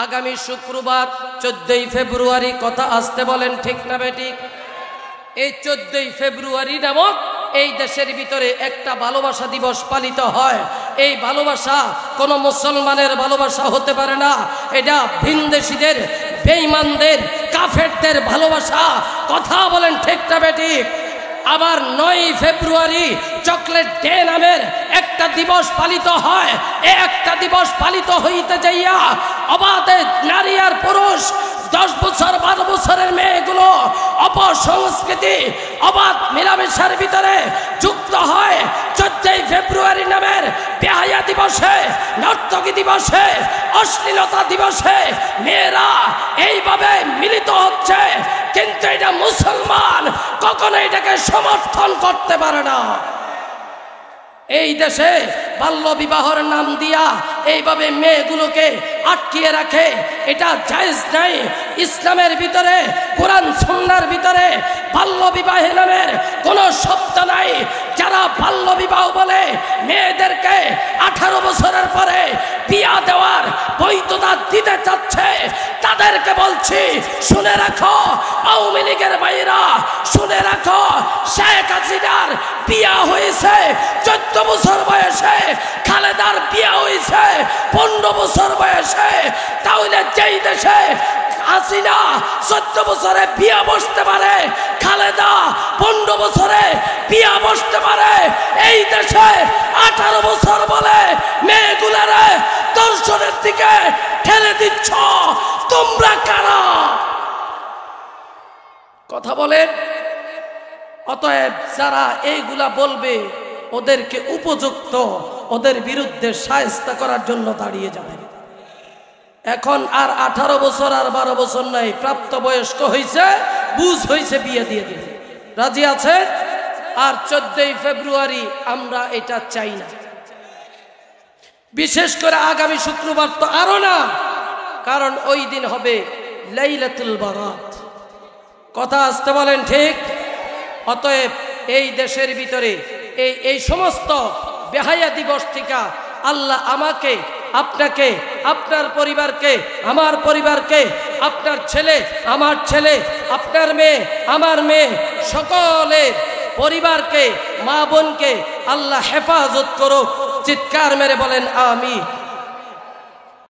আগামী শুক্রবার 14ই ফেব্রুয়ারি, কথা আসতে বলেন ঠিক না বেঠিক? এই 14ই ফেব্রুয়ারি নামক এই দেশের ভিতরে একটা ভালোবাসা দিবস পালিত হয়। এই ভালোবাসা কোনো মুসলমানের ভালোবাসা হতে পারে না, এটা ভিনদেশীদের, বেঈমানদের, কাফেরদের ভালোবাসা। কথা বলেন ঠিক না বেঠিক? আবার 9ই ফেব্রুয়ারি চকলেট ডে নামের একটা দিবস পালিত হয়। এই একটা দিবস পালিত হইতে যাইয়া অবাধে নারী আর পুরুষ, 10 বছর 12 বছরের মেয়েগুলো অপসংস্কৃতি, অবাধ মিলামেশার ভিতরে যুক্ত হয়। 14ই ফেব্রুয়ারি নামের বেহায়া দিবসে, নর্তকী দিবসে, অশ্লীলতা দিবসে মেয়েরা এইভাবে মিলিত হচ্ছে, কিন্তু এটা মুসলমান কখনো এটাকে সমর্থন করতে পারে না। এই দেশে বাল্য বিবাহের নাম দিয়া এইভাবে মেয়েগুলোকে আটকিয়ে রাখে, এটা জায়েজ নাই। ইসলামের ভিতরে, কোরআন সুন্নাহর ভিতরে বাল্য বিবাহের নামের কোনো শব্দ নাই। যারা বাল্য বিবাহ বলে মেয়েদেরকে 18 বছরের পরে বিয়া দেওয়ার বৈধতা দিতে চাচ্ছে, তাদেরকে বলছি শুনে রাখো, আওয়ামী লীগের ভাইরা শুনে রাখো, শেখ হাসিনার বিয়া হয়েছে 14 বছর বয়সে, খালেদার বিয়া হয়েছে 15 বছর বয়সে। তাহলে যেই দেশে হাসিনা 14 বছরে বিয়া বসতে পারে, খালেদা 15 বছরে বিয়া বসতে পারে, এই দেশে 18 বছর বলে মেয়েগুলারে দর্শনের দিকে ঠেলে দিচ্ছ, তোমরা কারা? কথা বলেন। অতএব যারা এইগুলা বলবে ওদেরকে উপযুক্ত, ওদের বিরুদ্ধে শায়েস্তা করার জন্য দাঁড়িয়ে যাবেন। এখন আর 18 বছর আর 12 বছর নাই, প্রাপ্তবয়স্ক হয়েছে, বুঝ হয়েছে, বিয়ে দিয়ে দিবে। রাজি আছে? আর 14ই ফেব্রুয়ারি আমরা এটা চাই না। বিশেষ করে আগামী শুক্রবার তো আরো না, কারণ ওই দিন হবে লাইলাতুল বারাত। কথা আসতে বলেন ঠিক? অতএব এই দেশের ভিতরে এই সমস্ত বেহায়া দিবস থেকে আল্লাহ আমাকে, আপনাকে, আপনার পরিবারকে, আমার পরিবারকে, আপনার ছেলে, আমার ছেলে, আপনার মেয়ে, আমার মেয়ে, সকলের পরিবারকে, মা বোনকে আল্লাহ হেফাজত করুক। চিৎকার মেরে বলেন আমিন।